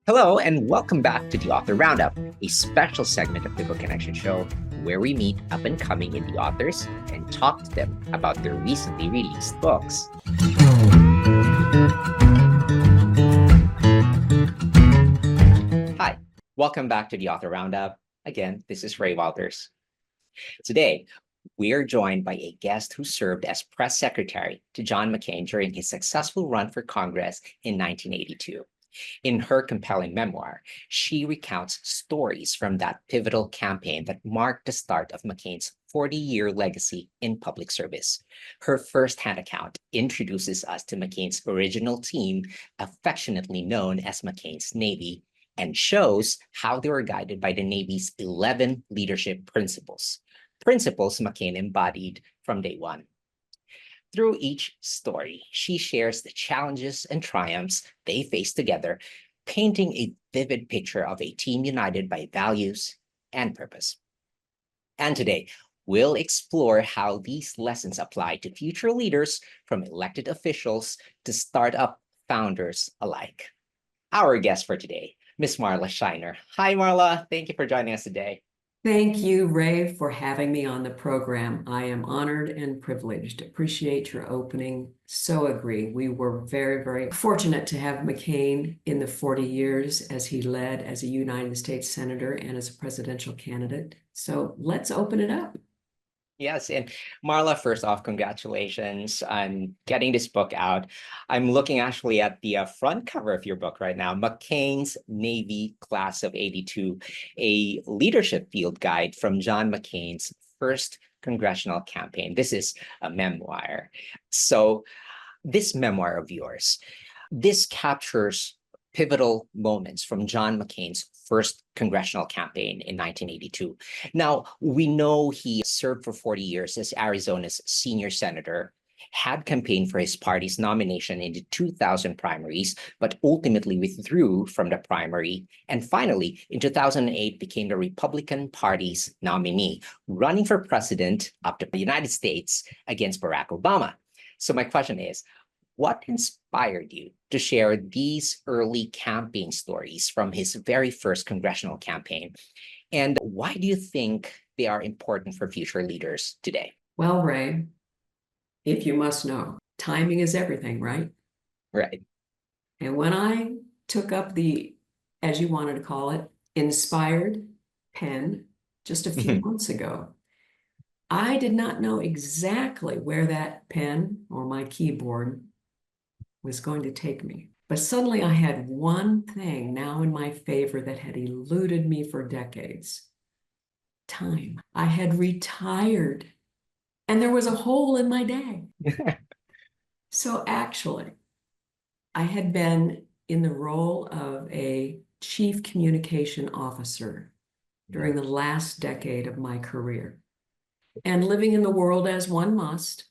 Hello, and welcome back to the Author Roundup, a special segment of the Book Connection Show where we meet up and coming indie authors and talk to them about their recently released books. Hi, welcome back to the Author Roundup. Again, this is Ray Walters. Today, we are joined by a guest who served as press secretary to John McCain during his successful run for Congress in 1982. In her compelling memoir, she recounts stories from that pivotal campaign that marked the start of McCain's 40-year legacy in public service. Her firsthand account introduces us to McCain's original team, affectionately known as McCain's Navy, and shows how they were guided by the Navy's 11 leadership principles McCain embodied from day one. Through each story, she shares the challenges and triumphs they faced together, painting a vivid picture of a team united by values and purpose. And today, we'll explore how these lessons apply to future leaders, from elected officials to startup founders alike. Our guest for today, Ms. Marla Sheiner. Hi, Marla. Thank you for joining us today. Thank you, Ray, for having me on the program. I am honored and privileged. Appreciate your opening. So agree. We were very, very fortunate to have McCain in the 40 years as he led as a United States Senator and as a presidential candidate. So let's open it up. Yes, and Marla, first off, congratulations on getting this book out. I'm looking actually at the front cover of your book right now, McCain's Navy Class of '82, a leadership field guide from John McCain's first congressional campaign. This is a memoir. So this memoir of yours, this captures pivotal moments from John McCain's first congressional campaign in 1982. Now, we know he served for 40 years as Arizona's senior senator, had campaigned for his party's nomination in the 2000 primaries, but ultimately withdrew from the primary, and finally, in 2008, became the Republican Party's nominee, running for president of the United States against Barack Obama. So my question is, what inspired you to share these early campaign stories from his very first congressional campaign? And why do you think they are important for future leaders today? Well, Ray, if you must know, timing is everything, right? Right. And when I took up the, as you wanted to call it, inspired pen just a few months ago, I did not know exactly where that pen or my keyboard was going to take me. But suddenly I had one thing now in my favor that had eluded me for decades. Time. I had retired and there was a hole in my day. So actually, I had been in the role of a chief communication officer during the last decade of my career. And living in the world as one must,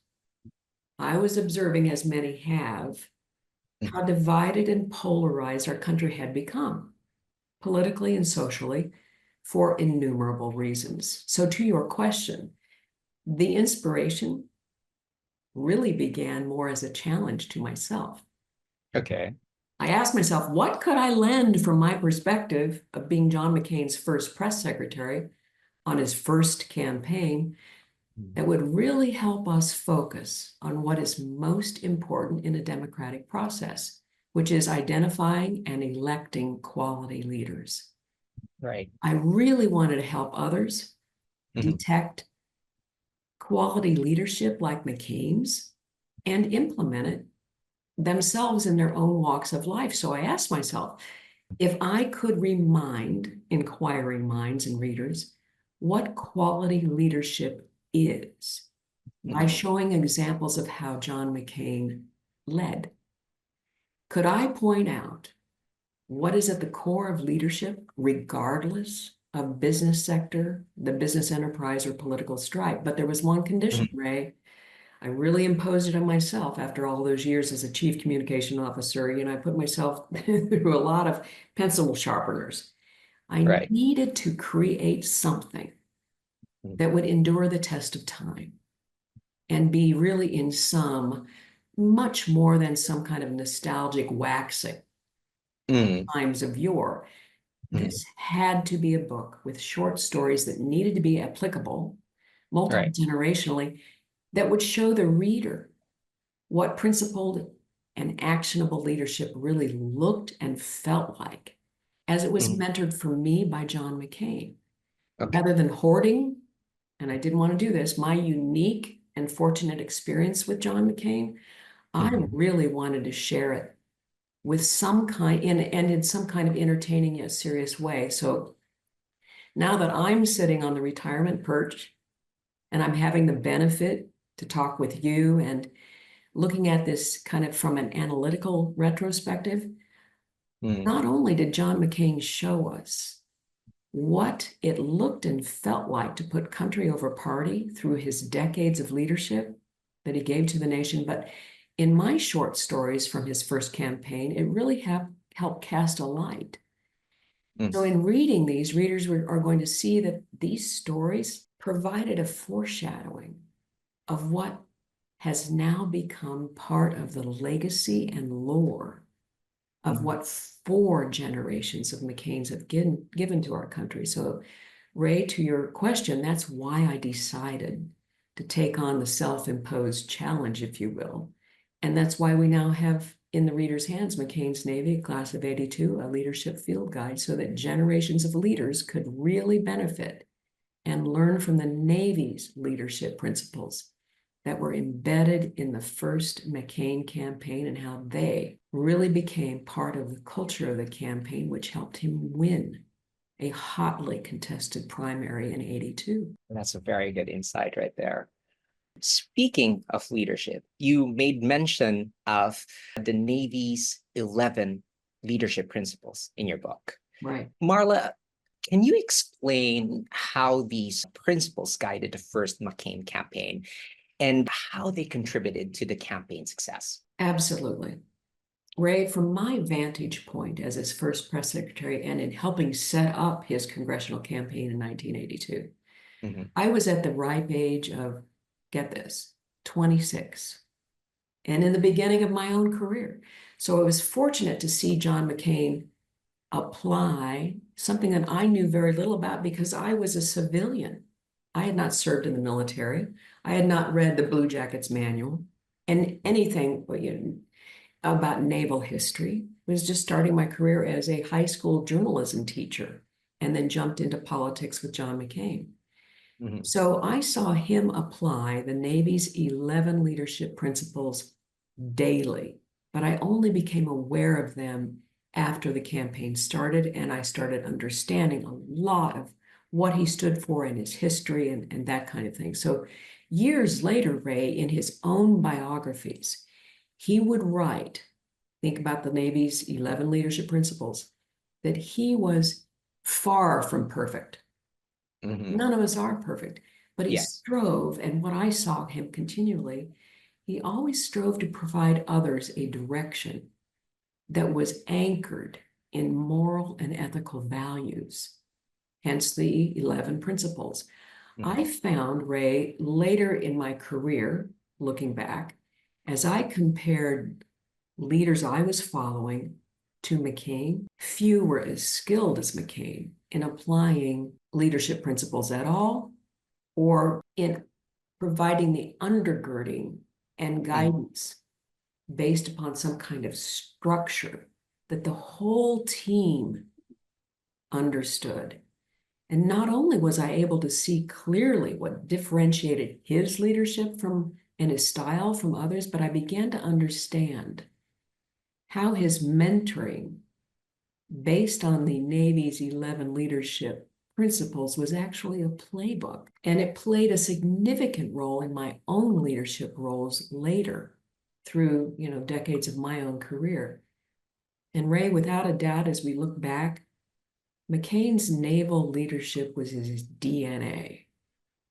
I was observing, as many have, how divided and polarized our country had become, politically and socially, for innumerable reasons. So to your question, the inspiration really began more as a challenge to myself. Okay. I asked myself, what could I lend from my perspective of being John McCain's first press secretary on his first campaign that would really help us focus on what is most important in a democratic process, which is identifying and electing quality leaders. Right. I really wanted to help others detect quality leadership like McCain's and implement it themselves in their own walks of life. So I asked myself, if I could remind inquiring minds and readers what quality leadership is by showing examples of how John McCain led, could I point out what is at the core of leadership, regardless of business sector, the business enterprise, or political stripe? But there was one condition, Ray. I really imposed it on myself after all those years as a chief communication officer. I put myself through a lot of pencil sharpeners. I needed to create something that would endure the test of time and be really in some much more than some kind of nostalgic waxing. Mm, times of yore. mm, This had to be a book with short stories that needed to be applicable right. multi-generationally, that would show the reader what principled and actionable leadership really looked and felt like, as it was Mm, mentored for me by John McCain. okay. Rather than hoarding, and I didn't want to do this, my unique and fortunate experience with John McCain, I Mhm, really wanted to share it with some kind, in some kind of entertaining yet serious way. So now that I'm sitting on the retirement perch and I'm having the benefit to talk with you and looking at this kind of from an analytical retrospective, mm, not only did John McCain show us what it looked and felt like to put country over party through his decades of leadership that he gave to the nation, but in my short stories from his first campaign, it really helped cast a light. mm, So in reading these, readers are going to see that these stories provided a foreshadowing of what has now become part of the legacy and lore of mm. what 4 generations of McCains have given to our country. So, Ray, to your question, that's why I decided to take on the self-imposed challenge, if you will. And that's why we now have in the reader's hands McCain's Navy, Class of '82, a leadership field guide, so that generations of leaders could really benefit and learn from the Navy's leadership principles that were embedded in the first McCain campaign and how they really became part of the culture of the campaign, which helped him win a hotly contested primary in '82. That's a very good insight right there. Speaking of leadership, you made mention of the Navy's 11 leadership principles in your book. Right. Marla, can you explain how these principles guided the first McCain campaign and how they contributed to the campaign success? Absolutely. Ray, from my vantage point as his first press secretary and in helping set up his congressional campaign in 1982, Mhm, I was at the ripe age of, get this, 26, and in the beginning of my own career. So I was fortunate to see John McCain apply something that I knew very little about because I was a civilian. I had not served in the military. I had not read the Blue Jackets manual and anything about naval history. I was just starting my career as a high school journalism teacher and then jumped into politics with John McCain. mhm, So I saw him apply the Navy's 11 leadership principles daily, but I only became aware of them after the campaign started and I started understanding a lot of what he stood for in his history and that kind of thing. So years later, Ray, in his own biographies, he would write, think about the Navy's 11 leadership principles, that he was far from perfect. mhm. None of us are perfect, but he Yes. strove, and what I saw him continually, he always strove to provide others a direction that was anchored in moral and ethical values, hence the 11 principles. I Mhm, found, Ray, later in my career, looking back, as I compared leaders I was following to McCain, few were as skilled as McCain in applying leadership principles at all or in providing the undergirding and mhm. guidance based upon some kind of structure that the whole team understood. And not only was I able to see clearly what differentiated his leadership from and his style from others, but I began to understand how his mentoring based on the Navy's 11 leadership principles was actually a playbook. And it played a significant role in my own leadership roles later through, decades of my own career. And Ray, without a doubt, as we look back, McCain's naval leadership was his DNA.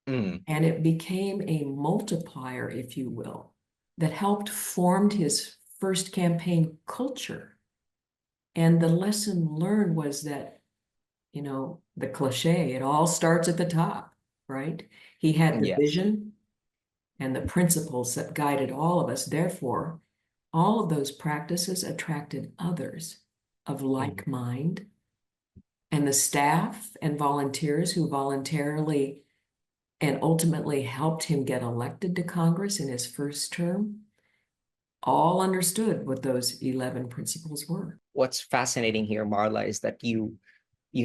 Mm, And it became a multiplier, if you will, that helped form his first campaign culture. And the lesson learned was that, the cliche, it all starts at the top, right? He had the yes. vision and the principles that guided all of us. Therefore, all of those practices attracted others. of like mind. And the staff and volunteers who voluntarily and ultimately helped him get elected to Congress in his first term all understood what those 11 principles were. What's fascinating here, Marla, is that you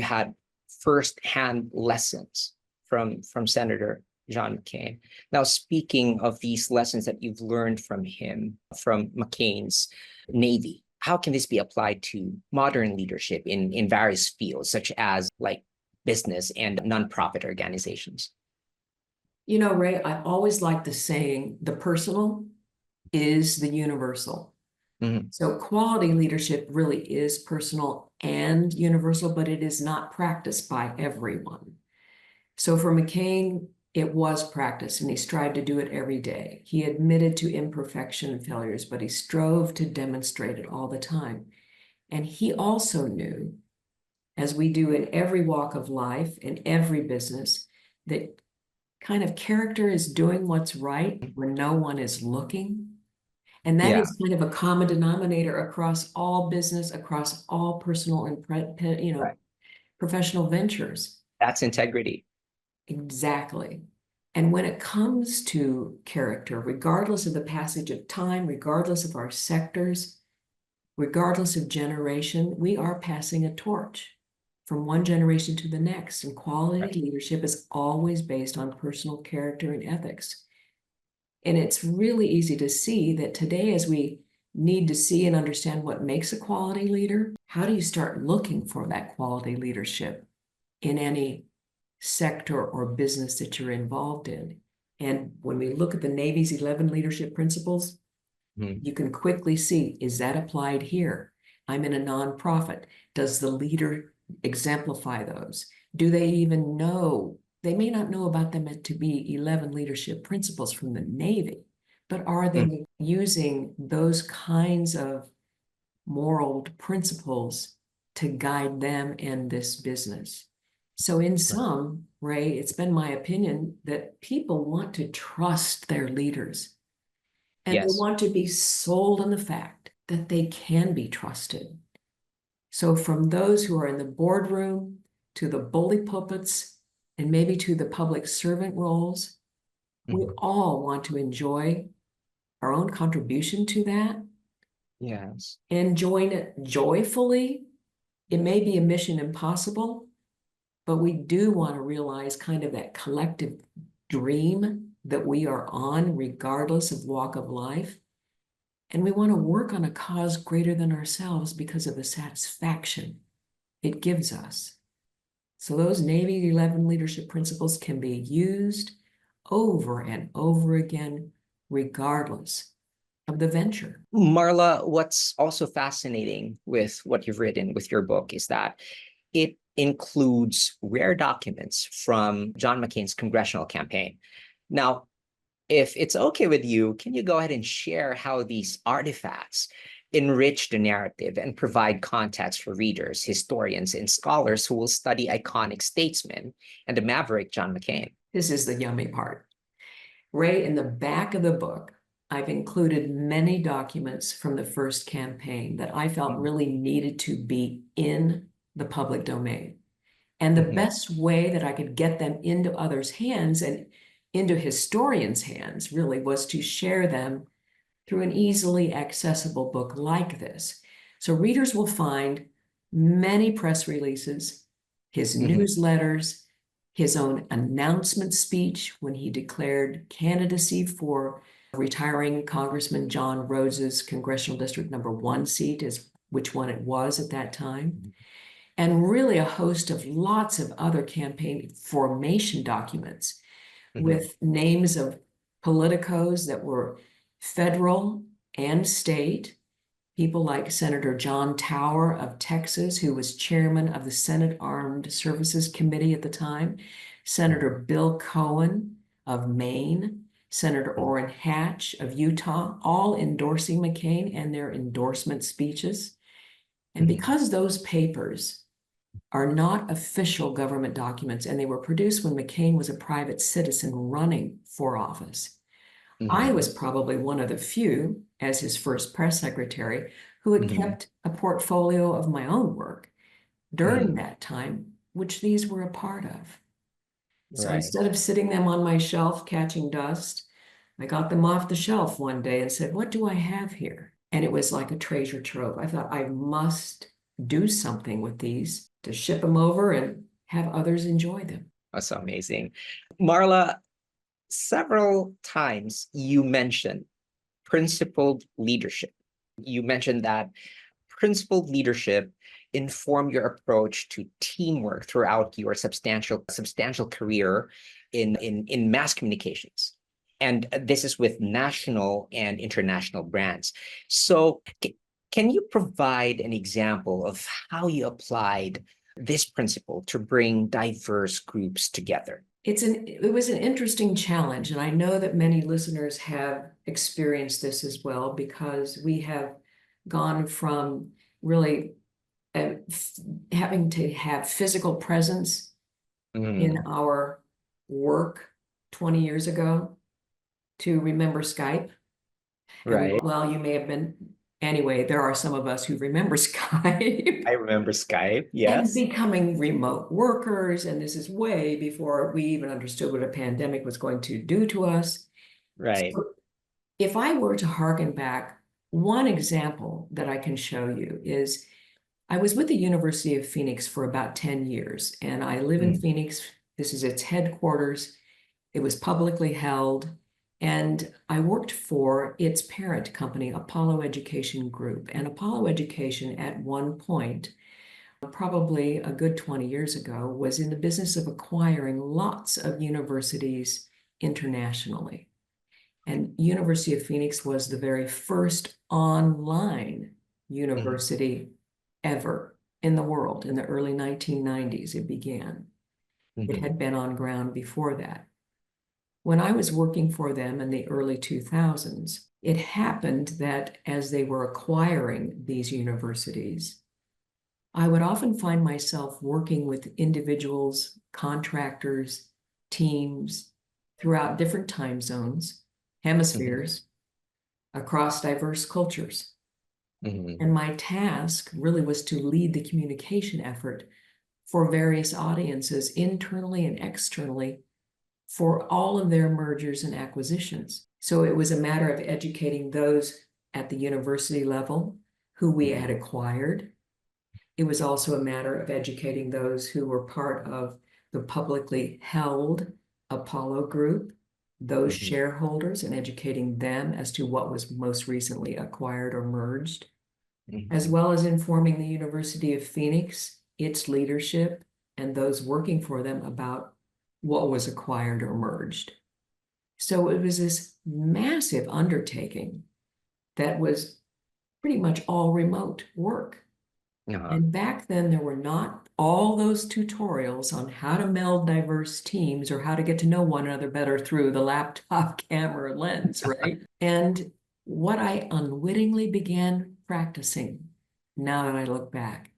had firsthand lessons from Senator John McCain. Now, speaking of these lessons that you've learned from him, from McCain's Navy, how can this be applied to modern leadership in various fields, such as like business and nonprofit organizations? You know, Ray, I always like the saying, the personal is the universal. Mm-hmm. So quality leadership really is personal and universal, but it is not practiced by everyone. So for McCain, it was practice, and he strived to do it every day. He admitted to imperfection and failures, but he strove to demonstrate it all the time. And he also knew, as we do in every walk of life, in every business, that kind of character is doing what's right when no one is looking. And that Yeah, is kind of a common denominator across all business, across all personal and right. professional ventures. That's integrity. Exactly. And when it comes to character, regardless of the passage of time, regardless of our sectors, regardless of generation, we are passing a torch from one generation to the next. And quality Right. leadership is always based on personal character and ethics. And it's really easy to see that today, as we need to see and understand what makes a quality leader, how do you start looking for that quality leadership in any sector or business that you're involved in? And when we look at the Navy's 11 leadership principles, Mm-hmm. you can quickly see, is that applied here? I'm in a nonprofit. Does the leader exemplify those? Do they even know? They may not know about them to be 11 leadership principles from the Navy, but are they using those kinds of moral principles to guide them in this business? So in sum, Ray, it's been my opinion that people want to trust their leaders, and they Yes. want to be sold on the fact that they can be trusted. So from those who are in the boardroom to the bully pulpits and maybe to the public servant roles, we all want to enjoy our own contribution to that Yes. and join it joyfully. It may be a mission impossible, but we do want to realize kind of that collective dream that we are on, regardless of walk of life. And we want to work on a cause greater than ourselves because of the satisfaction it gives us. So those Navy 11 leadership principles can be used over and over again, regardless of the venture. Marla, what's also fascinating with what you've written with your book is that it includes rare documents from John McCain's congressional campaign. Now, if it's okay with you, can you go ahead and share how these artifacts enrich the narrative and provide context for readers, historians, and scholars who will study iconic statesmen and the maverick John McCain? This is the yummy part. Ray, in the back of the book, I've included many documents from the first campaign that I felt really needed to be in the public domain. And the best way that I could get them into others' hands and into historians' hands really was to share them through an easily accessible book like this. So readers will find many press releases, his newsletters, his own announcement speech when he declared candidacy for retiring Congressman John Rhodes's Congressional District number 1 seat, is which one it was at that time, and really a host of lots of other campaign formation documents with names of politicos that were federal and state, people like Senator John Tower of Texas, who was chairman of the Senate Armed Services Committee at the time, Senator Bill Cohen of Maine, Senator Orrin Hatch of Utah, all endorsing McCain and their endorsement speeches. And because those papers are not official government documents, and they were produced when McCain was a private citizen running for office, I was probably one of the few, as his first press secretary, who had Mm-hmm. kept a portfolio of my own work during that time, which these were a part of. So Right. instead of sitting them on my shelf catching dust, I got them off the shelf one day and said, what do I have here? And it was like a treasure trove. I thought I must do something with these to ship them over and have others enjoy them. That's amazing. Marla, several times you mentioned principled leadership. You mentioned that principled leadership informed your approach to teamwork throughout your substantial career in mass communications. And this is with national and international brands. So can you provide an example of how you applied this principle to bring diverse groups together? It was an interesting challenge, and I know that many listeners have experienced this as well, because we have gone from really having to have physical presence in Mm, our work 20 years ago to remember Skype. And right. well, you may have been, anyway, there are some of us who remember Skype I remember Skype. and Yes. becoming remote workers. And this is way before we even understood what a pandemic was going to do to us. Right. So if I were to harken back, one example that I can show you is I was with the University of Phoenix for about 10 years, and I live in Mm, Phoenix. This is its headquarters. It was publicly held, and I worked for its parent company, Apollo Education Group. And Apollo Education, at one point, probably a good 20 years ago, was in the business of acquiring lots of universities internationally. And University of Phoenix was the very first online mm, university ever in the world. In the early 1990s, it began. It mhm, had been on ground before that. When I was working for them in the early 2000s, it happened that as they were acquiring these universities, I would often find myself working with individuals, contractors, teams throughout different time zones, mhm, hemispheres, across diverse cultures. mhm, And my task really was to lead the communication effort for various audiences, internally and externally, for all of their mergers and acquisitions. So it was a matter of educating those at the university level who we mhm, had acquired. It was also a matter of educating those who were part of the publicly held Apollo Group, those mhm, shareholders, and educating them as to what was most recently acquired or merged, as mhm, well as informing the University of Phoenix, its leadership, and those working for them about what was acquired or merged. So it was this massive undertaking that was pretty much all remote work. uh-huh, And back then, there were not all those tutorials on how to meld diverse teams or how to get to know one another better through the laptop camera lens, right? And what I unwittingly began practicing, now that I look back,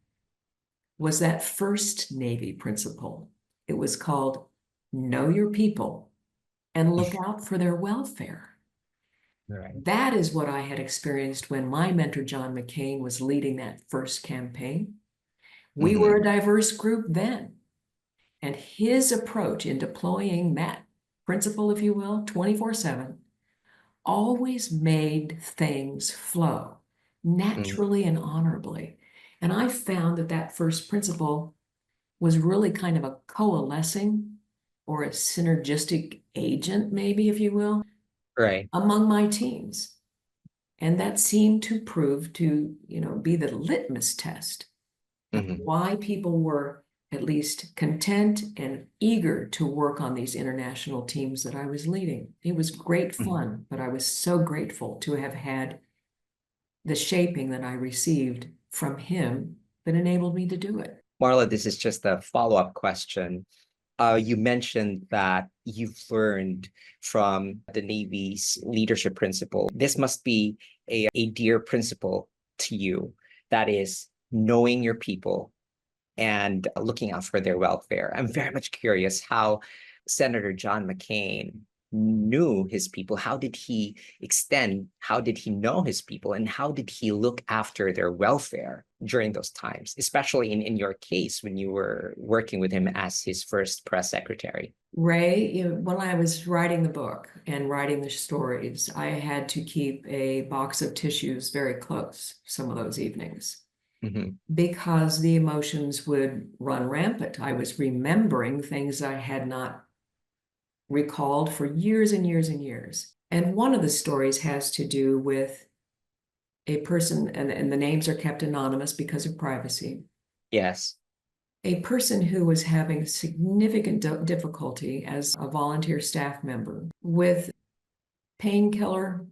was that first Navy principle. It was called know your people and look out for their welfare. right. That is what I had experienced when my mentor, John McCain, was leading that first campaign. We were Mhm, a diverse group then. And his approach in deploying that principle, if you will, 24/7, always made things flow mhm, naturally and honorably. And I found that that first principle was really kind of a coalescing or a synergistic agent, maybe, if you will, right. among my teams. And that seemed to prove to, be the litmus test of Mhm, why people were at least content and eager to work on these international teams that I was leading. It was great mhm. fun, but I was so grateful to have had the shaping that I received from him that enabled me to do it. Marla, this is just a follow-up question. You mentioned that you've learned from the Navy's leadership principle. This must be a dear principle to you. That is knowing your people and looking out for their welfare. I'm very much curious how Senator John McCain knew his people? How did he how did he know his people? And how did he look after their welfare during those times, especially in your case when you were working with him as his first press secretary? Ray, when I was writing the book and writing the stories, I had to keep a box of tissues very close some of those evenings Mhm. because the emotions would run rampant. I was remembering things I had not recalled for years and years and years. And one of the stories has to do with a person, and the names are kept anonymous because of privacy, Yes. a person who was having significant difficulty as a volunteer staff member with painkiller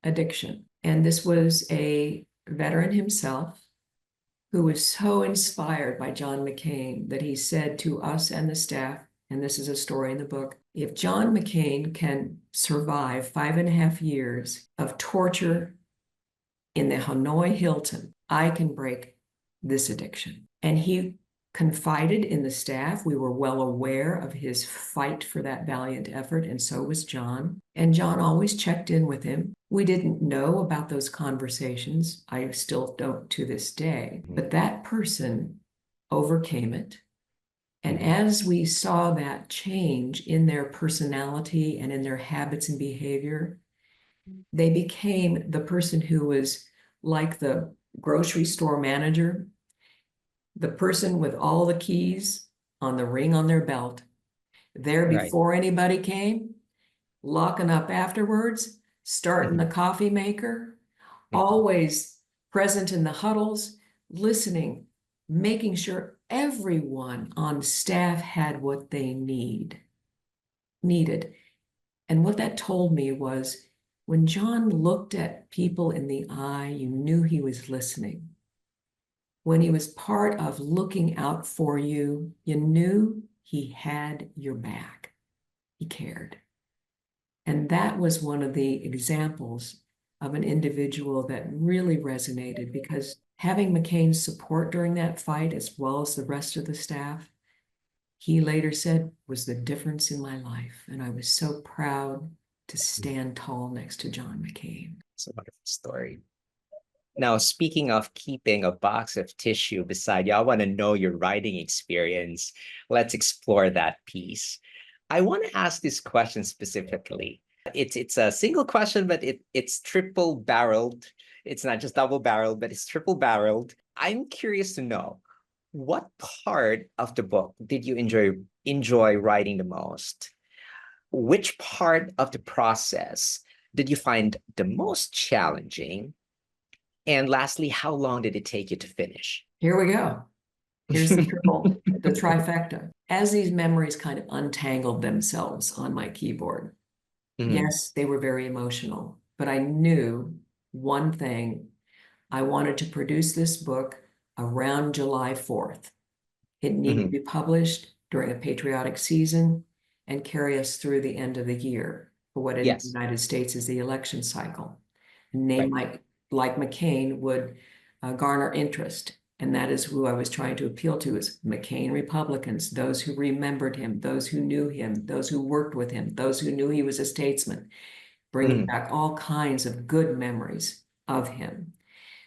addiction. And this was a veteran himself who was so inspired by John McCain that he said to us and the staff, and this is a story in the book, if John McCain can survive 5.5 years of torture in the Hanoi Hilton, I can break this addiction. And he confided in the staff. We were well aware of his fight for that valiant effort, and so was John. And John always checked in with him. We didn't know about those conversations. I still don't to this day. But that person overcame it. And as we saw that change in their personality and in their habits and behavior, they became the person who was like the grocery store manager, the person with all the keys on the ring on their belt, there Right. before anybody came, locking up afterwards, starting the Mhm. coffee maker, Mhm. always present in the huddles, listening, making sure everyone on staff had what they needed. And what that told me was when John looked at people in the eye, you knew he was listening. When he was part of looking out for you, you knew he had your back. He cared. And that was one of the examples of an individual that really resonated because having McCain's support during that fight, as well as the rest of the staff, he later said was the difference in my life. And I was so proud to stand tall next to John McCain. It's a wonderful story. Now, speaking of keeping a box of tissue beside you, I want to know your writing experience. Let's explore that piece. I want to ask this question specifically. It's a single question, but it's triple barreled. It's not just double barreled, but it's triple barreled. I'm curious to know what part of the book did you enjoy writing the most? Which part of the process did you find the most challenging? And lastly, how long did it take you to finish? Here we go. Here's the triple, the trifecta. As these memories kind of untangled themselves on my keyboard, Mhm. yes, they were very emotional, but I knew one thing. I wanted to produce this book around July 4th. It needed to Mhm. be published during a patriotic season and carry us through the end of the year for what in the Yes, United States is the election cycle. A name right. like McCain would garner interest. And that is who I was trying to appeal to is McCain Republicans, those who remembered him, those who knew him, those who worked with him, those who knew he was a statesman, bringing Mhm. back all kinds of good memories of him.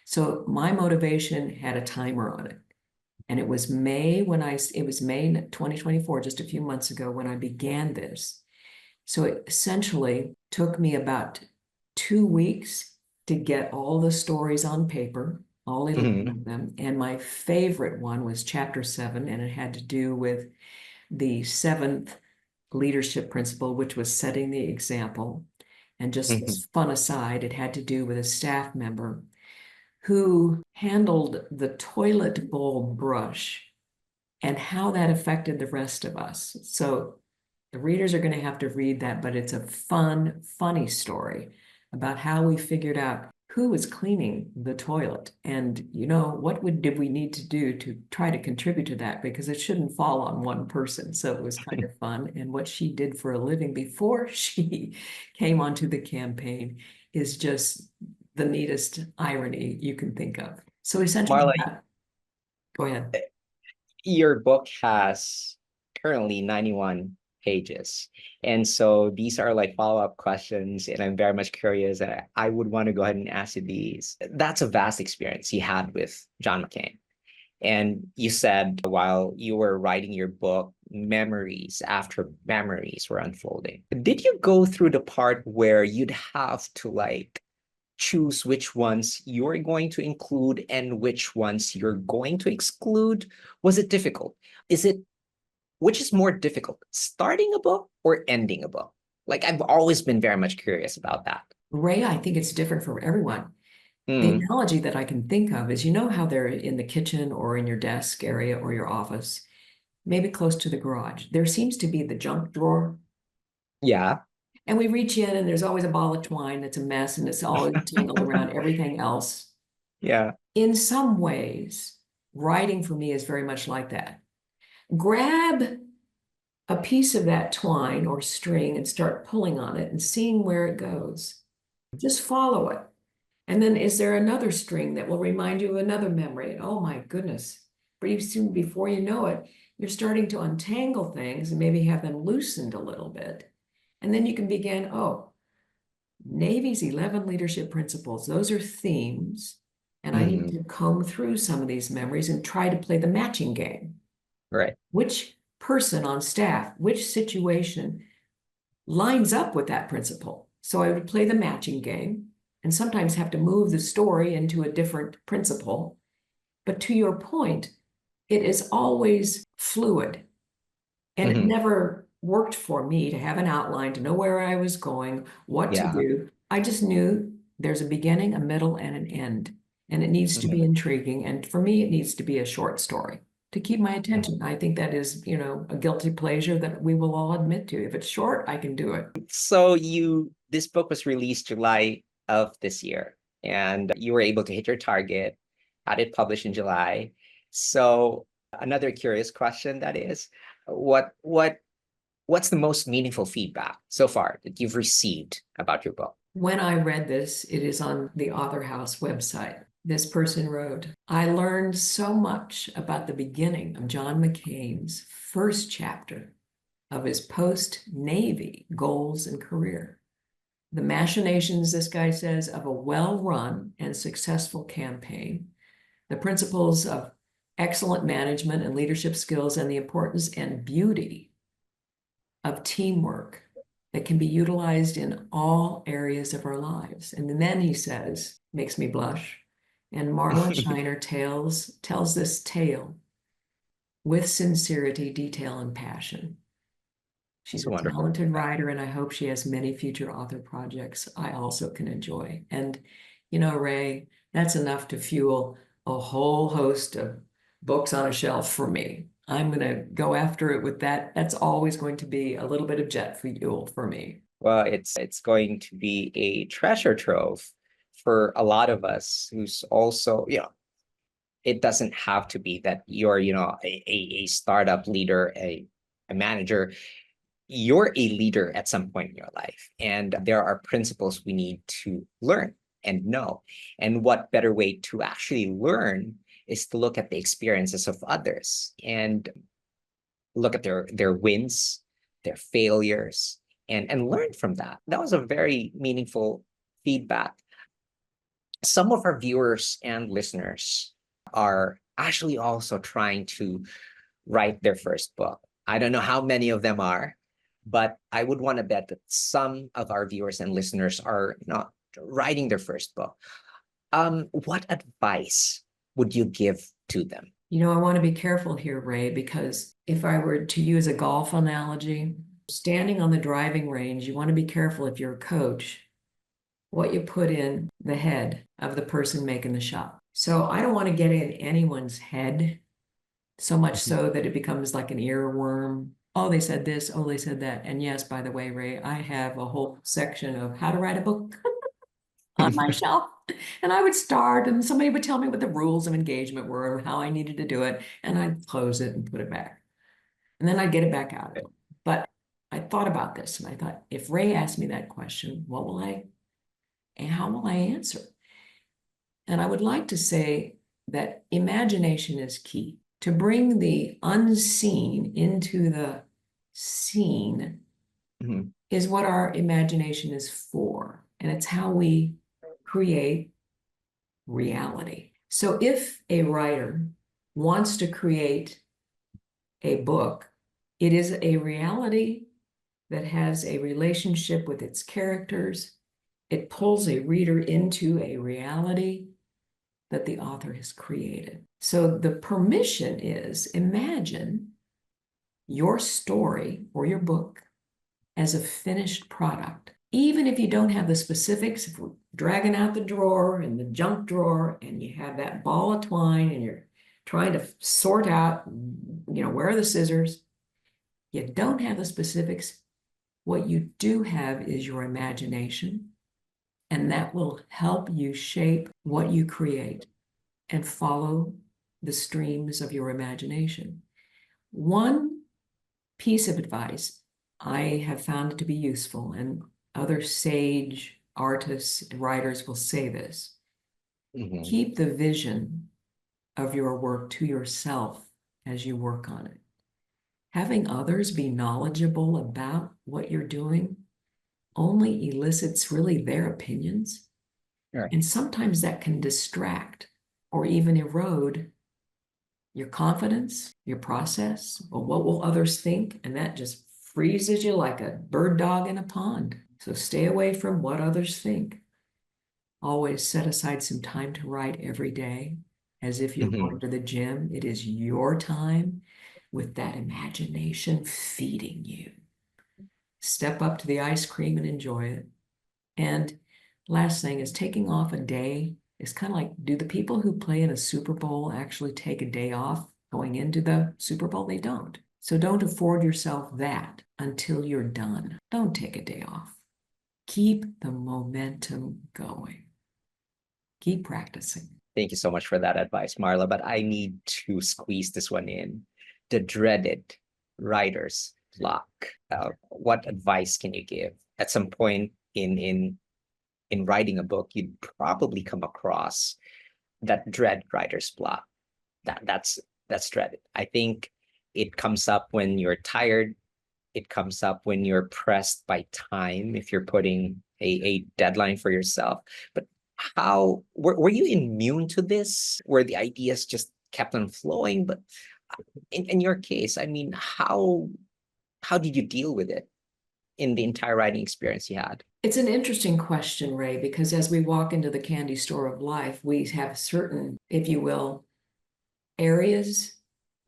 So my motivation had a timer on it. And it was May it was May 2024, just a few months ago when I began this. So it essentially took me about 2 weeks to get all the stories on paper, all 11 Mhm. of them. And my favorite one was chapter 7, and it had to do with the seventh leadership principle, which was setting the example. And just Mhm. this fun aside, it had to do with a staff member who handled the toilet bowl brush and how that affected the rest of us. So the readers are going to have to read that, but it's a fun, funny story about how we figured out who was cleaning the toilet and did we need to do to try to contribute to that because it shouldn't fall on one person. So it was kind of fun. And what she did for a living before she came onto the campaign is just the neatest irony you can think of. So essentially, Marla, go ahead. your book has currently 91 pages. And so these are like follow-up questions, and I'm very much curious. I would want to go ahead and ask you these. That's a vast experience you had with John McCain. And you said while you were writing your book, memories after memories were unfolding. Did you go through the part where you'd have to like choose which ones you're going to include and which ones you're going to exclude? Was it difficult? Which is more difficult, starting a book or ending a book? Like, I've always been very much curious about that. Ray, I think it's different for everyone. The Mm, analogy that I can think of is, you know how they're in the kitchen or in your desk area or your office, maybe close to the garage. There seems to be the junk drawer. yeah. And we reach in and there's always a ball of twine that's a mess and it's always tangled around everything else. Yeah. In some ways, writing for me is very much like that. Grab a piece of that twine or string and start pulling on it and seeing where it goes. Just follow it. And then is there another string that will remind you of another memory? Oh my goodness. Pretty soon, before you know it, you're starting to untangle things and maybe have them loosened a little bit. And then you can begin, oh, Navy's 11 leadership principles. Those are themes. And I need Mm, to comb through some of these memories and try to play the matching game. right. Which person on staff, which situation lines up with that principle? So I would play the matching game and sometimes have to move the story into a different principle. But to your point, it is always fluid. And it Mhm. never worked for me to have an outline, to know where I was going, what to Yeah. do. I just knew there's a beginning, a middle, and an end. And it needs to be Mhm. intriguing. And for me, it needs to be a short story to keep my Mhm. attention. I think that is, a guilty pleasure that we will all admit to. If it's short, I can do it. So this book was released July of this year, and you were able to hit your target, had it published in July. So another curious question that is, what's the most meaningful feedback so far that you've received about your book? When I read this, it is on the Author House website. This person wrote, I learned so much about the beginning of John McCain's first chapter of his post-Navy goals and career. The machinations, this guy says, of a well-run and successful campaign, the principles of excellent management and leadership skills, and the importance and beauty of teamwork that can be utilized in all areas of our lives. And then he says, makes me blush, and Marla Sheiner tells this tale with sincerity, detail, and passion. She's It's a wonderful talented feedback. writer, and I hope she has many future author projects I also can enjoy. And, Ray, that's enough to fuel a whole host of books on a shelf for me. I'm going to go after it with that. That's always going to be a little bit of jet fuel for me. Well, it's going to be a treasure trove for a lot of us who's also, it doesn't have to be that you're, a startup leader, a manager. You're a leader at some point in your life, and there are principles we need to learn and know. And what better way to actually learn is to look at the experiences of others and look at their wins, their failures, and learn from that. That was a very meaningful feedback. Some of our viewers and listeners are actually also trying to write their first book. I don't know how many of them are, but I would want to bet that some of our viewers and listeners are not writing their first book. What advice would you give to them? I want to be careful here, Ray, because if I were to use a golf analogy, standing on the driving range, you want to be careful if you're a coach, what you put in the head of the person making the shot. So I don't want to get in anyone's head so much so that it becomes like an earworm. Oh, they said this. Oh, they said that. And yes, by the way, Ray, I have a whole section of how to write a book on my shelf. And I would start, and somebody would tell me what the rules of engagement were, how I needed to do it, and I'd close it and put it back. And then I'd get it back out. But I thought about this, and I thought, if Ray asked me that question, and how will I answer? And I would like to say that imagination is key to bring the unseen into the scene Mhm. is what our imagination is for, and it's how we create reality. So if a writer wants to create a book, it is a reality that has a relationship with its characters. It pulls a reader into a reality that the author has created. So the permission is, imagine your story or your book as a finished product. Even if you don't have the specifics, if we're dragging out the drawer and the junk drawer and you have that ball of twine and you're trying to sort out, where are the scissors? You don't have the specifics. What you do have is your imagination, and that will help you shape what you create and follow the streams of your imagination. One piece of advice I have found it to be useful, and other sage artists and writers will say this: Mhm. keep the vision of your work to yourself as you work on it. Having others be knowledgeable about what you're doing only elicits really their opinions. Right. And sometimes that can distract or even erode your confidence, your process, or what will others think? And that just freezes you like a bird dog in a pond. So stay away from what others think. Always set aside some time to write every day, as if you're going Mhm. to the gym. It is your time with that imagination feeding you. Step up to the ice cream and enjoy it. And last thing is, taking off a day is kind of like, do the people who play in a Super Bowl actually take a day off going into the Super Bowl? They don't. So don't afford yourself that until you're done. Don't take a day off. Keep the momentum going. Keep practicing. Thank you so much for that advice, Marla, but I need to squeeze this one in. The dreaded writer's block. What advice can you give? At some point in writing a book, you'd probably come across that dread writer's block. That's dreaded. I think it comes up when you're tired. It comes up when you're pressed by time, if you're putting a deadline for yourself. But how were you immune to this, where the ideas just kept on flowing? But in your case, I mean, how did you deal with it in the entire writing experience you had? It's an interesting question, Ray, because as we walk into the candy store of life, we have certain, if you will, areas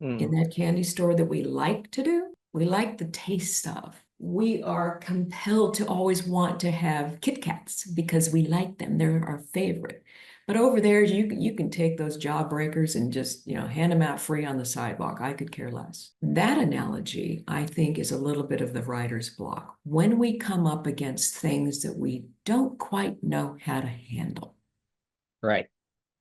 in Mm, that candy store that we like to do. We like the taste of. We are compelled to always want to have Kit Kats because we like them. They're our favorite. But over there, you can take those jawbreakers and just, hand them out free on the sidewalk. I could care less. That analogy, I think, is a little bit of the writer's block. When we come up against things that we don't quite know how to handle, right.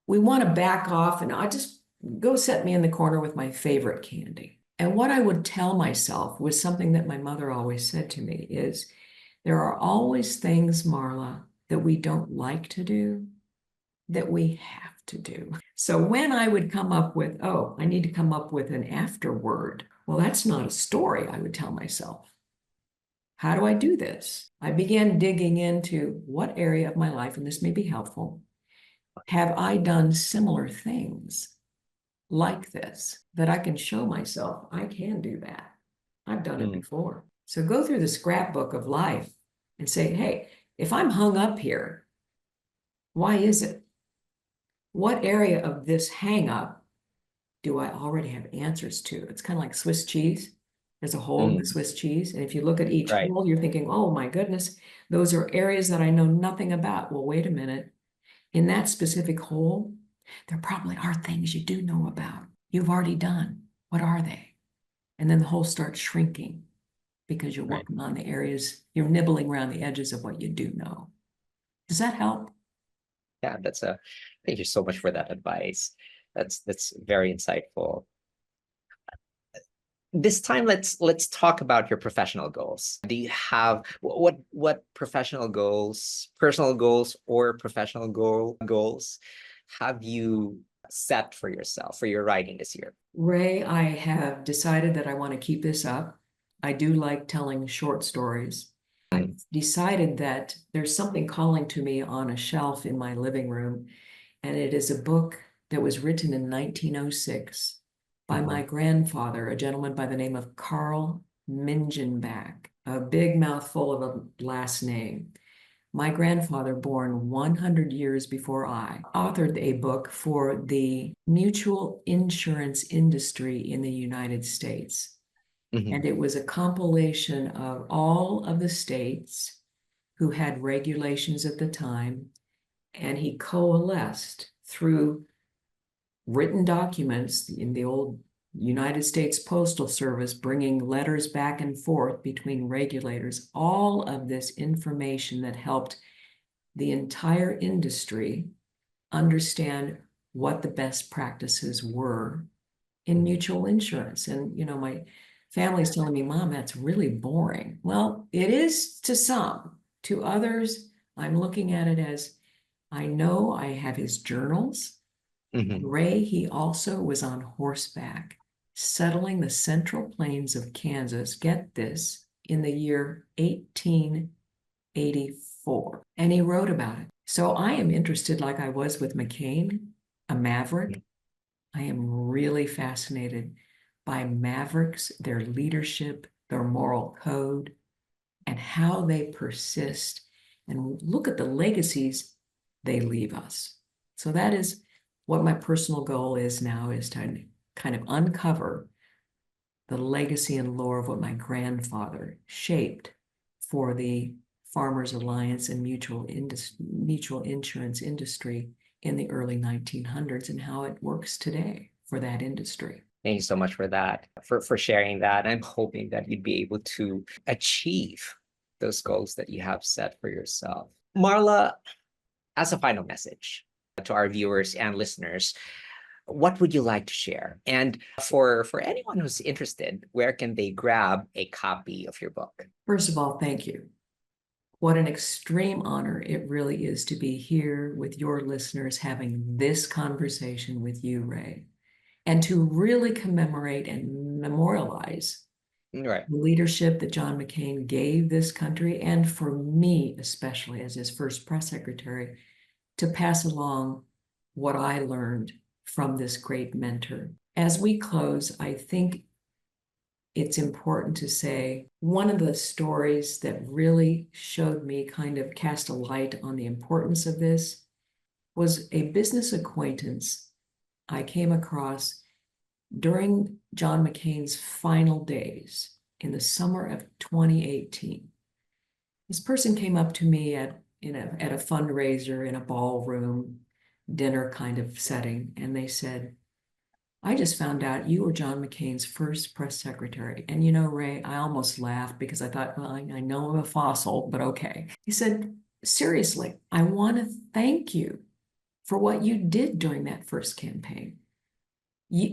we want to back off and I just go set me in the corner with my favorite candy. And what I would tell myself was something that my mother always said to me is, there are always things, Marla, that we don't like to do that we have to do. So when I would come up with, oh, I need to come up with an afterword, well, that's not a story, I would tell myself. How do I do this? I began digging into what area of my life, and this may be helpful, have I done similar things like this that I can show myself I can do that. I've done it Mm, before. So go through the scrapbook of life and say, hey, if I'm hung up here, why is it? What area of this hang up do I already have answers to? It's kind of like Swiss cheese. There's a hole in the mm, Swiss cheese. And if you look at each right. hole, you're thinking, oh my goodness, those are areas that I know nothing about. Well, wait a minute. In that specific hole, there probably are things you do know about. You've already done. What are they? And then the hole starts shrinking because you're Right. working on the areas, you're nibbling around the edges of what you do know. Does that help? Yeah, thank you so much for that advice. That's very insightful. This time, let's talk about your professional goals. Do you have what professional goals, personal goals, or professional goals have you set for yourself for your writing this year? Ray, I have decided that I want to keep this up. I do like telling short stories. I decided that there's something calling to me on a shelf in my living room, and it is a book that was written in 1906 by my grandfather, a gentleman by the name of Carl Mingenbach, a big mouthful of a last name. My grandfather, born 100 years before I, authored a book for the mutual insurance industry in the United States. And it was a compilation of all of the states who had regulations at the time, and he coalesced through written documents in the old United States Postal Service, bringing letters back and forth between regulators, all of this information that helped the entire industry understand what the best practices were in mutual insurance. And, my family's telling me, Mom, that's really boring. Well, it is to some. To others, I'm looking at it as, I know I have his journals. Ray, he also was on horseback, settling the Central Plains of Kansas, get this, in the year 1884. And he wrote about it. So I am interested, like I was with McCain, a maverick. I am really fascinated by mavericks, their leadership, their moral code, and how they persist, and look at the legacies they leave us. So that is what my personal goal is now, is to kind of uncover the legacy and lore of what my grandfather shaped for the Farmers Alliance and mutual insurance industry in the early 1900s, and how it works today for that industry. Thank you so much for that, for sharing that. I'm hoping that you'd be able to achieve those goals that you have set for yourself. Marla, as a final message to our viewers and listeners, what would you like to share? And for anyone who's interested, where can they grab a copy of your book? First of all, thank you. What an extreme honor it really is to be here with your listeners, having this conversation with you, Ray, and to really commemorate and memorialize Right. the leadership that John McCain gave this country, and for me, especially as his first press secretary, to pass along what I learned from this great mentor. As we close, I think it's important to say one of the stories that really showed me, kind of cast a light on the importance of this, was a business acquaintance I came across during John McCain's final days in the summer of 2018. This person came up to me at a fundraiser in a ballroom dinner kind of setting, and they said, I just found out you were John McCain's first press secretary. And Ray, I almost laughed because I thought, well, I know I'm a fossil, but okay. He said, seriously, I want to thank you for what you did during that first campaign.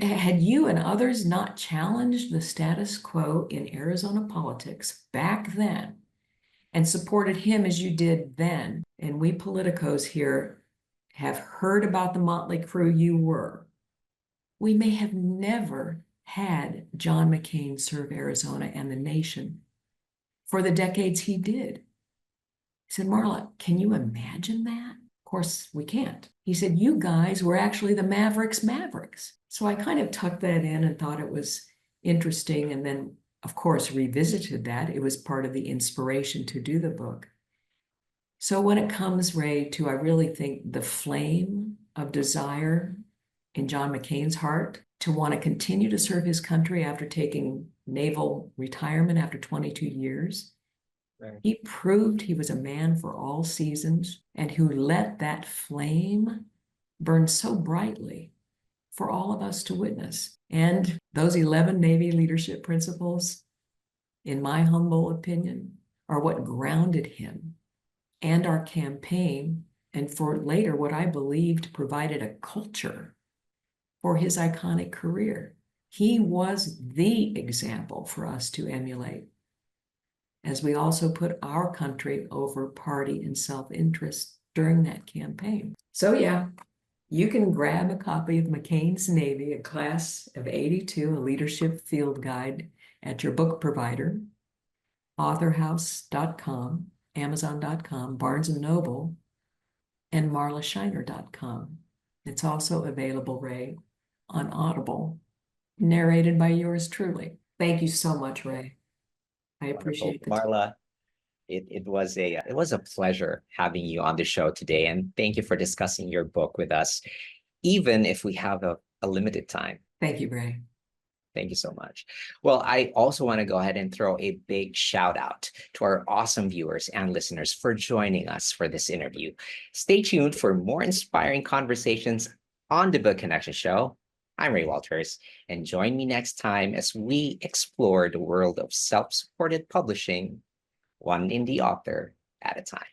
Had you and others not challenged the status quo in Arizona politics back then and supported him as you did then, and we politicos here have heard about the motley crew you were, we may have never had John McCain serve Arizona and the nation for the decades he did. He said, Marla, can you imagine that? Of course, we can't. He said, you guys were actually the Mavericks. So I kind of tucked that in and thought it was interesting, and then, of course, revisited that. It was part of the inspiration to do the book. So when it comes, Ray, to, I really think, the flame of desire in John McCain's heart to want to continue to serve his country after taking naval retirement after 22 years. Right. He proved he was a man for all seasons, and who let that flame burn so brightly for all of us to witness. And those 11 Navy leadership principles, in my humble opinion, are what grounded him and our campaign, and for later what I believed provided a culture for his iconic career. He was the example for us to emulate, as we also put our country over party and self-interest during that campaign. So yeah, you can grab a copy of McCain's Navy, a class of '82, a leadership field guide, at your book provider, authorhouse.com, amazon.com, Barnes & Noble, and marlascheiner.com. It's also available, Ray, on Audible, narrated by yours truly. Thank you so much, Ray. I appreciate the time. Marla, it was a pleasure having you on the show today, and thank you for discussing your book with us, even if we have a limited time. Thank you, Ray. Thank you so much. Well, I also want to go ahead and throw a big shout out to our awesome viewers and listeners for joining us for this interview. Stay tuned for more inspiring conversations on the Book Connection Show. I'm Ray Walters, and join me next time as we explore the world of self-supported publishing, one indie author at a time.